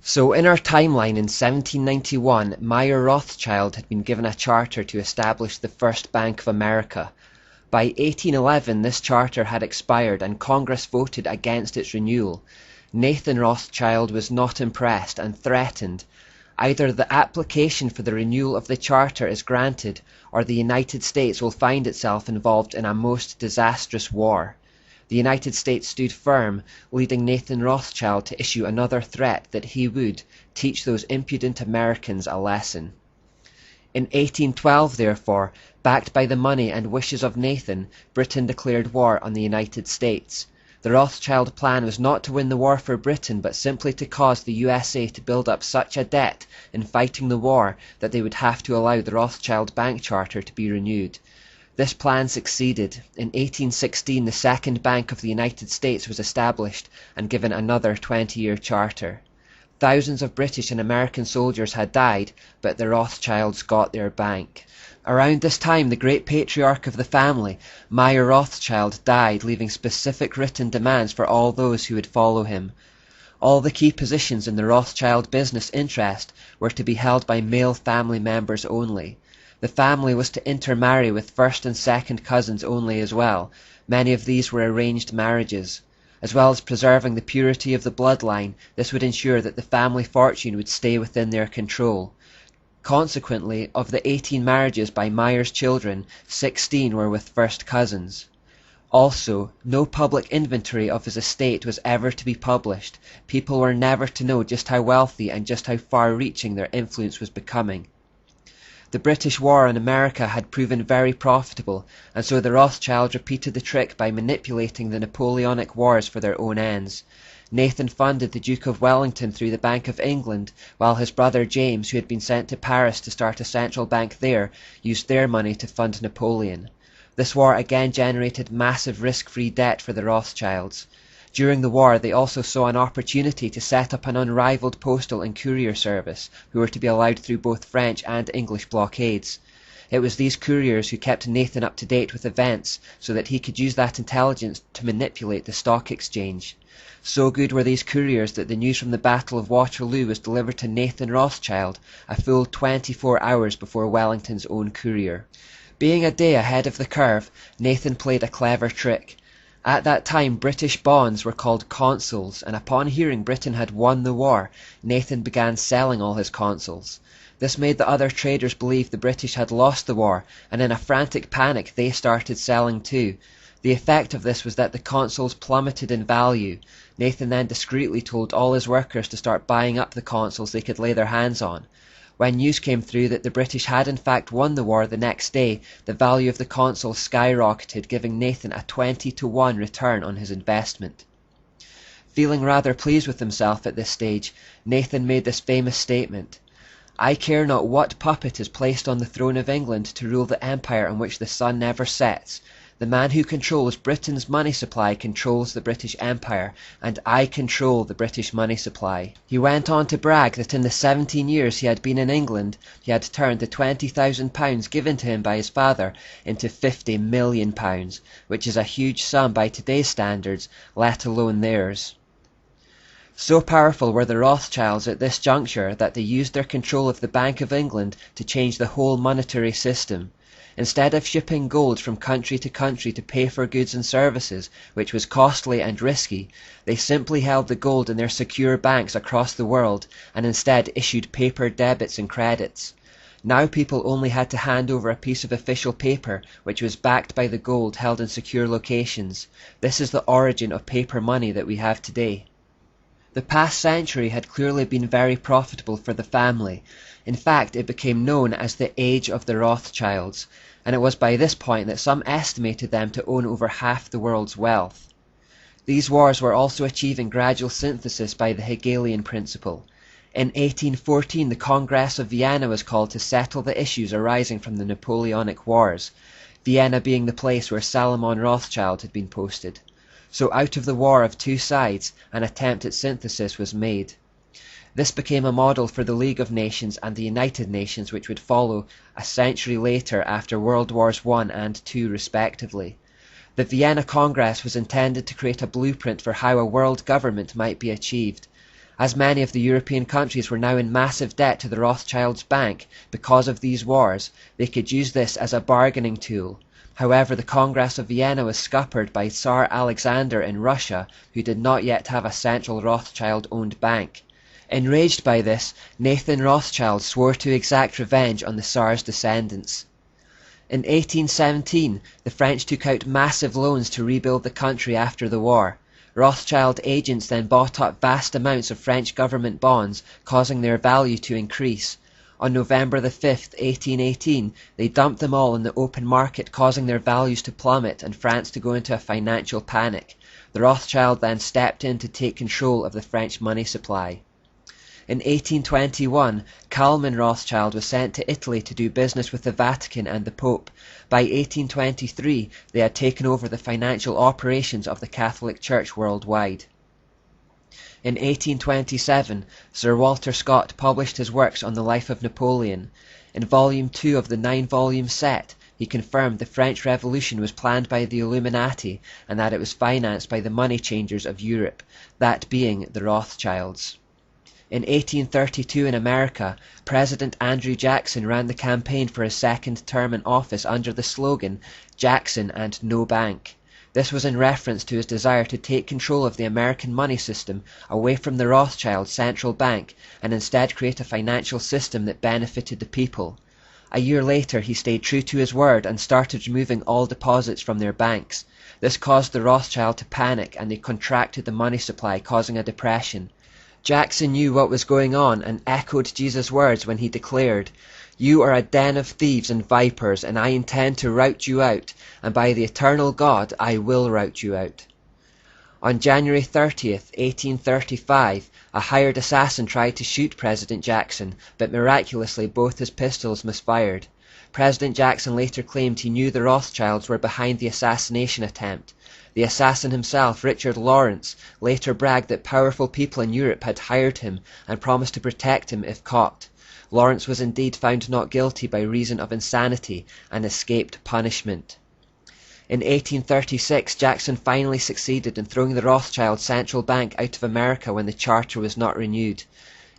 So in our timeline in 1791, Meyer Rothschild had been given a charter to establish the First Bank of America. By 1811 this charter had expired and Congress voted against its renewal. Nathan Rothschild was not impressed and threatened. Either the application for the renewal of the charter is granted, or the United States will find itself involved in a most disastrous war. The United States stood firm, leading Nathan Rothschild to issue another threat that he would teach those impudent Americans a lesson. In 1812, therefore, backed by the money and wishes of Nathan, Britain declared war on the United States. The Rothschild plan was not to win the war for Britain, but simply to cause the USA to build up such a debt in fighting the war that they would have to allow the Rothschild Bank Charter to be renewed. This plan succeeded. In 1816 the Second Bank of the United States was established and given another 20-year charter. Thousands of British and American soldiers had died, but the Rothschilds got their bank. Around this time the great patriarch of the family, Meyer Rothschild, died, leaving specific written demands for all those who would follow him. All the key positions in the Rothschild business interest were to be held by male family members only. The family was to intermarry with first and second cousins only as well. Many of these were arranged marriages. As well as preserving the purity of the bloodline, this would ensure that the family fortune would stay within their control. Consequently, of the 18 marriages by Meyer's children, 16 were with first cousins. Also, no public inventory of his estate was ever to be published. People were never to know just how wealthy and just how far-reaching their influence was becoming. The British war on America had proven very profitable, and so the Rothschilds repeated the trick by manipulating the Napoleonic Wars for their own ends. Nathan funded the Duke of Wellington through the Bank of England, while his brother James, who had been sent to Paris to start a central bank there, used their money to fund Napoleon. This war again generated massive risk-free debt for the Rothschilds. During the war they also saw an opportunity to set up an unrivaled postal and courier service, who were to be allowed through both French and English blockades. It was these couriers who kept Nathan up to date with events, so that he could use that intelligence to manipulate the stock exchange. So good were these couriers that the news from the Battle of Waterloo was delivered to Nathan Rothschild a full 24 hours before Wellington's own courier. Being a day ahead of the curve, Nathan played a clever trick. At that time British bonds were called consols, and upon hearing Britain had won the war, Nathan began selling all his consols. This made the other traders believe the British had lost the war, and in a frantic panic they started selling too. The effect of this was that the consols plummeted in value. Nathan then discreetly told all his workers to start buying up the consols they could lay their hands on. When news came through that the British had in fact won the war the next day, the value of the consols skyrocketed, giving Nathan a 20-to-1 return on his investment. Feeling rather pleased with himself at this stage, Nathan made this famous statement: "I care not what puppet is placed on the throne of England to rule the empire on which the sun never sets. The man who controls Britain's money supply controls the British Empire, and I control the British money supply." He went on to brag that in the 17 years he had been in England, he had turned the £20,000 given to him by his father into £50 million, which is a huge sum by today's standards, let alone theirs. So powerful were the Rothschilds at this juncture that they used their control of the Bank of England to change the whole monetary system. Instead of shipping gold from country to country to pay for goods and services, which was costly and risky, they simply held the gold in their secure banks across the world, and instead issued paper debits and credits. Now people only had to hand over a piece of official paper, which was backed by the gold held in secure locations. This is the origin of paper money that we have today. The past century had clearly been very profitable for the family. In fact, it became known as the Age of the Rothschilds, and it was by this point that some estimated them to own over half the world's wealth. These wars were also achieving gradual synthesis by the Hegelian principle. In 1814 the Congress of Vienna was called to settle the issues arising from the Napoleonic Wars, Vienna being the place where Salomon Rothschild had been posted. So out of the war of two sides, an attempt at synthesis was made. This became a model for the League of Nations and the United Nations, which would follow a century later after World Wars I and II respectively. The Vienna Congress was intended to create a blueprint for how a world government might be achieved. As many of the European countries were now in massive debt to the Rothschilds' bank because of these wars, they could use this as a bargaining tool. However, the Congress of Vienna was scuppered by Tsar Alexander in Russia, who did not yet have a central Rothschild-owned bank. Enraged by this, Nathan Rothschild swore to exact revenge on the Tsar's descendants. In 1817, the French took out massive loans to rebuild the country after the war. Rothschild agents then bought up vast amounts of French government bonds, causing their value to increase. On November the 5th, 1818, they dumped them all in the open market, causing their values to plummet and France to go into a financial panic. The Rothschild then stepped in to take control of the French money supply. In 1821, Kalman Rothschild was sent to Italy to do business with the Vatican and the Pope. By 1823, they had taken over the financial operations of the Catholic Church worldwide. In 1827, Sir Walter Scott published his works on the life of Napoleon. In Volume 2 of the 9-volume set, he confirmed the French Revolution was planned by the Illuminati and that it was financed by the money changers of Europe, that being the Rothschilds. In 1832 in America, President Andrew Jackson ran the campaign for his second term in office under the slogan, "Jackson and no bank." This was in reference to his desire to take control of the American money system away from the Rothschild central bank and instead create a financial system that benefited the people. A year later, he stayed true to his word and started removing all deposits from their banks. This caused the Rothschild to panic and they contracted the money supply, causing a depression. Jackson knew what was going on and echoed Jesus' words when he declared, "You are a den of thieves and vipers, and I intend to rout you out, and by the eternal God I will rout you out." On January 30th, 1835, a hired assassin tried to shoot President Jackson, but miraculously both his pistols misfired. President Jackson later claimed he knew the Rothschilds were behind the assassination attempt. The assassin himself, Richard Lawrence, later bragged that powerful people in Europe had hired him and promised to protect him if caught. Lawrence was indeed found not guilty by reason of insanity and escaped punishment. In 1836, Jackson finally succeeded in throwing the Rothschild Central Bank out of America when the charter was not renewed.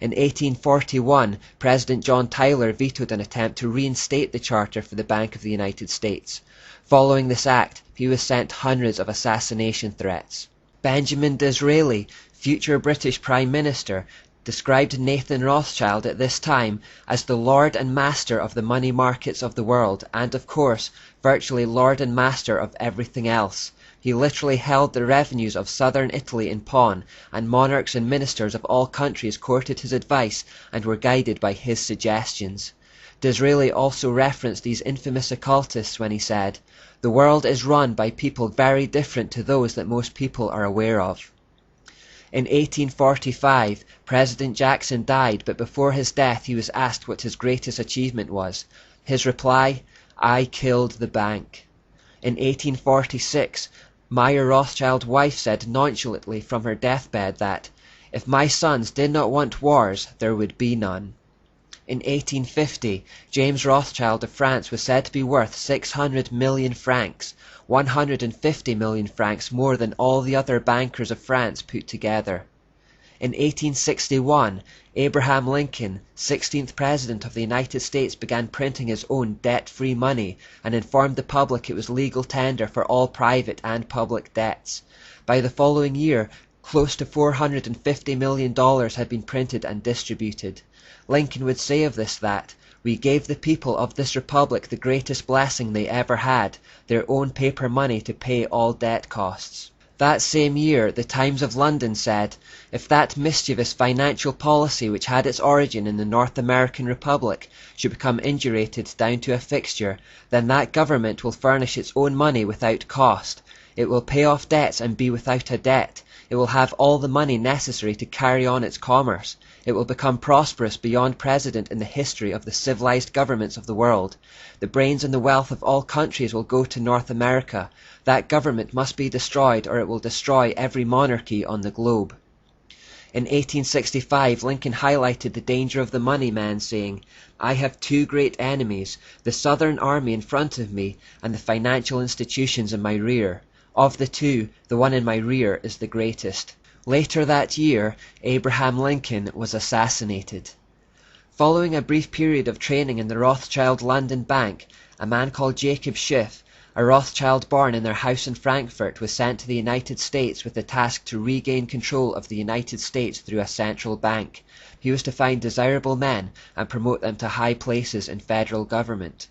In 1841, President John Tyler vetoed an attempt to reinstate the charter for the Bank of the United States. Following this act, he was sent hundreds of assassination threats. Benjamin Disraeli, future British Prime Minister, described Nathan Rothschild at this time as the lord and master of the money markets of the world and, of course, virtually lord and master of everything else. He literally held the revenues of southern Italy in pawn, and monarchs and ministers of all countries courted his advice and were guided by his suggestions. Disraeli also referenced these infamous occultists when he said, "The world is run by people very different to those that most people are aware of." In 1845, President Jackson died, but before his death he was asked what his greatest achievement was. His reply, "I killed the bank." In 1846, Meyer Rothschild's wife said nonchalantly from her deathbed that, "If my sons did not want wars, there would be none." In 1850, James Rothschild of France was said to be worth 600 million francs, 150 million francs more than all the other bankers of France put together. In 1861, Abraham Lincoln, 16th President of the United States, began printing his own debt-free money and informed the public it was legal tender for all private and public debts. By the following year, close to $450 million had been printed and distributed. Lincoln would say of this that, "We gave the people of this republic the greatest blessing they ever had, their own paper money to pay all debt costs." That same year, the Times of London said, "If that mischievous financial policy which had its origin in the North American Republic should become indurated down to a fixture, then that government will furnish its own money without cost. It will pay off debts and be without a debt. It will have all the money necessary to carry on its commerce. It will become prosperous beyond precedent in the history of the civilized governments of the world. The brains and the wealth of all countries will go to North America. That government must be destroyed or it will destroy every monarchy on the globe." In 1865, Lincoln highlighted the danger of the money man, saying, "I have two great enemies, the Southern Army in front of me and the financial institutions in my rear. Of the two, the one in my rear is the greatest." Later that year, Abraham Lincoln was assassinated. Following a brief period of training in the Rothschild London Bank, a man called Jacob Schiff, a Rothschild born in their house in Frankfurt, was sent to the United States with the task to regain control of the United States through a central bank. He was to find desirable men and promote them to high places in federal government.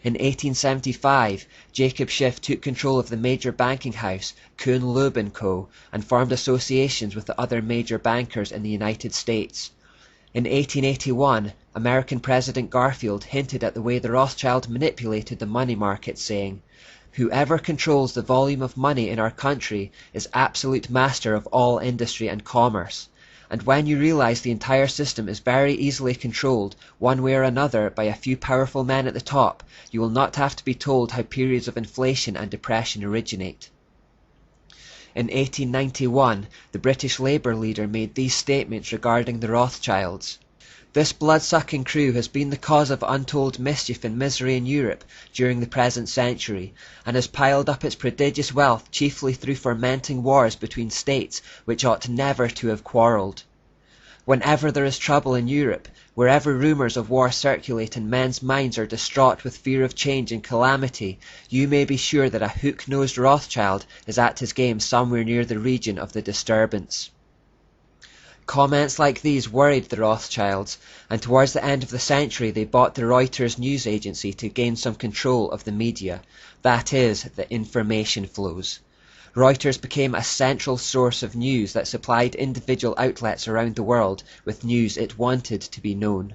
In 1875, Jacob Schiff took control of the major banking house, Kuhn Loeb & Co., and formed associations with the other major bankers in the United States. In 1881, American President Garfield hinted at the way the Rothschild manipulated the money market, saying, "Whoever controls the volume of money in our country is absolute master of all industry and commerce. And when you realize the entire system is very easily controlled, one way or another, by a few powerful men at the top, you will not have to be told how periods of inflation and depression originate." In 1891, the British Labour leader made these statements regarding the Rothschilds. "This blood-sucking crew has been the cause of untold mischief and misery in Europe during the present century, and has piled up its prodigious wealth chiefly through fomenting wars between states which ought never to have quarrelled. Whenever there is trouble in Europe, wherever rumours of war circulate and men's minds are distraught with fear of change and calamity, you may be sure that a hook-nosed Rothschild is at his game somewhere near the region of the disturbance." Comments like these worried the Rothschilds, and towards the end of the century they bought the Reuters news agency to gain some control of the media, that is, the information flows. Reuters became a central source of news that supplied individual outlets around the world with news it wanted to be known.